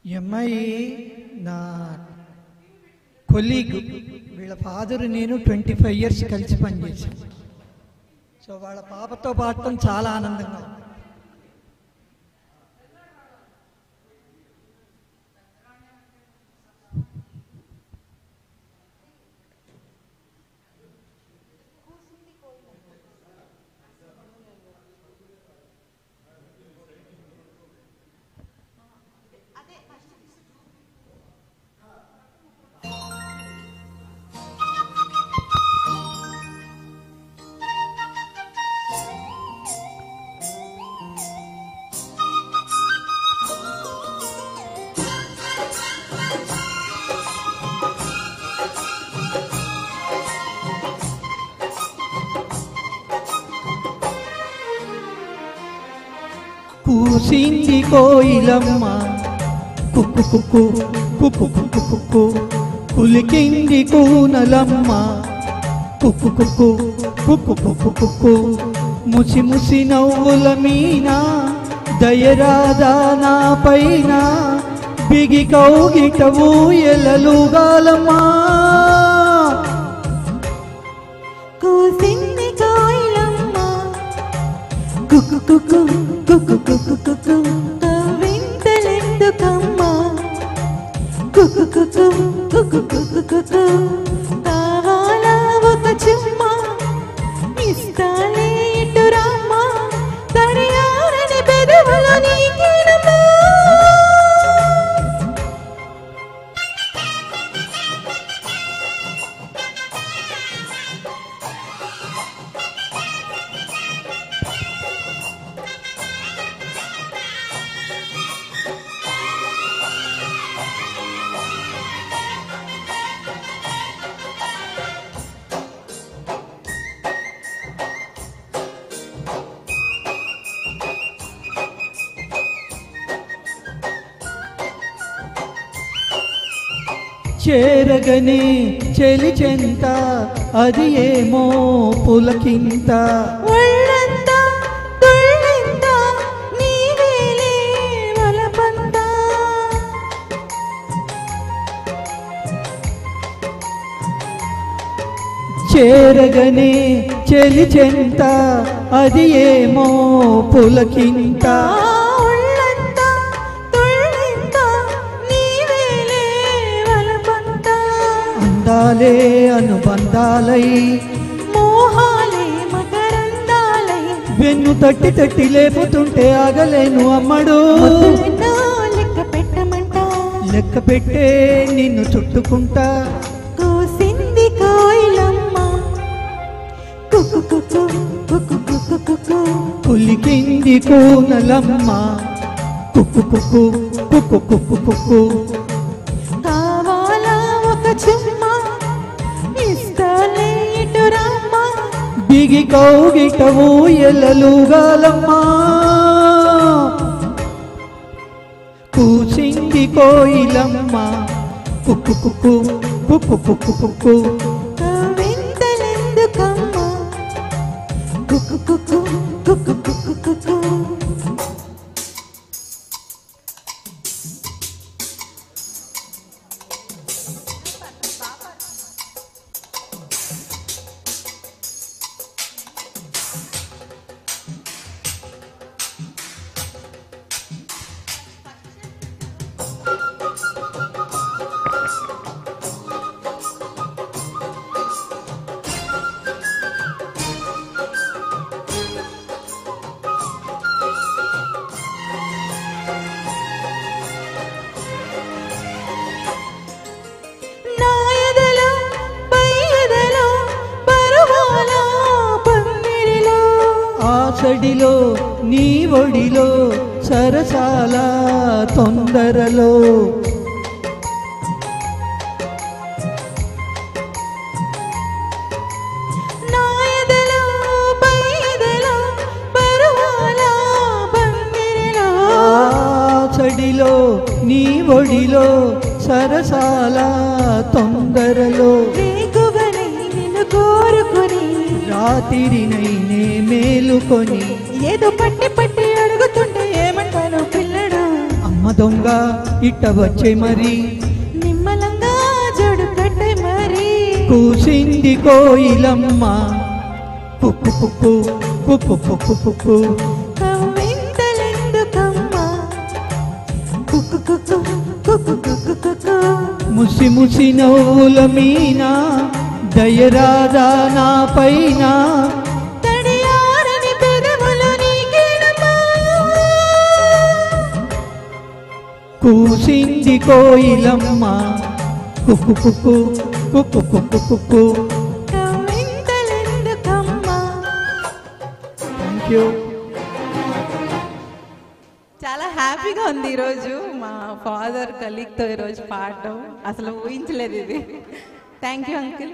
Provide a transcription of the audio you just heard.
ఈ అమ్మాయి నా కొలీగ్, వీళ్ళ ఫాదర్ నేను 25 years కలిసి పనిచేశాను. సో వాళ్ళ పాపతో పాడటం చాలా ఆనందంగా ఉంది. కూసింది కోయిలమ్మ కుక్కు కుక్కు కుక్కు కుక్కు కుక్కు, కులికింది కూనలమ్మ కుక్కు కుక్కు కుక్కు కుక్కు కుక్కు, ముసి ముసి నవ్వుల మీన దయరాదా నా పైన, బిగి కౌగిట ఊయలలుగాలమ్మా. కూసింది కోయిలమ్మ కుక్కు కుక్కు కుక్కు కుక్కు కుక్కు, కవింతలెందుకమ్మా కుక్కు కుక్కు కుక్కు కుక్కు కుక్కు, కావాలా ఒక చుమ్మా ఇస్తాలే ఇటు రమ్మా, తడియారని పెదవులు నీకేనమ్మా. చేరగనే చెలి చెంత అది ఏమో పులకింత, ఒళ్ళంతా తుళ్ళింత నీవేలే వలపంత, చేరగనే చెలి చెంత అది ఏమో పులకింత, ఒళ్ళంతా తుళ్ళింత నీవేలే వలపంత, అందాలే అనుబంధాలై మోహాలే మకరందాలై, వెన్ను తట్టి తట్టి లేపుతుంటే ఆగలేను అమ్మడు. ముద్దులెన్నో లెక్క పెట్టమంట, లెక్క పెట్టే నిన్ను చుట్టుకుంటా. కూసింది కోయిలమ్మ కుక్కు కుక్కు కుక్కు కుక్కు కుక్కు, కులికింది కూనలమ్మ కుక్కు కుక్కు కుక్కు కుక్కు కుక్కు, కావాలా ఒక చుమ్మా ఇస్తాలే ఇటు రమ్మా, బిగి కౌగిట ఊయలలుగాలమ్మా. కూసింది కోయిలమ్మ కుక్కు కుక్కు కుక్కు కుక్కు కుక్కు, కవింతలెందుకమ్మా కుక్కు కుక్కు కుక్కు కుక్కు కుక్కు. నా ఎదలో పై ఎదలో పరువాల పందిరిలో, ఆసడిలో నీ ఒడిలో సరసాల తొందరలో, నా ఎదలో పై ఎదలో పరువాల పందిరిలో, ఆసడిలో నీ ఒడిలో సరసాల తొందరలో, రేగువనై నిన్ను కోరుకొని రాత్రినైనే మేలుకొని ఏదో పట్టి పట్టి అడుగుతుంటే ఏమంటాను పిల్లడు. అమ్మ అమ్మ దొంగ ఇట్ట వచ్చే మరి నిమ్మలంగా జోడు కట్టే మరి కూసింది కోయిలమ్మ కుక్కు కుక్కు కుక్కు కుక్కు కుక్కు కవ్వింతలెందుకమ్మా కుక్కు కుక్కు కుక్కు కుక్కు కుక్కు ముసి ముసి నవ్వుల మీన దయరాదా నా పైన తడియారని పెదవులు నీకేనమ్మా కూసింది కోయిలమ్మ కుక్కు కుక్కు కుక్కు కుక్కు కుక్కు. కవ్వింతలెందుకమ్మా థ్యాంక్ యూ. చాలా హ్యాపీగా ఉంది ఈరోజు మా ఫాదర్ కలీగ్తో ఈరోజు పాడటం అసలు ఊహించలేదు ఇది. Thank you uncle.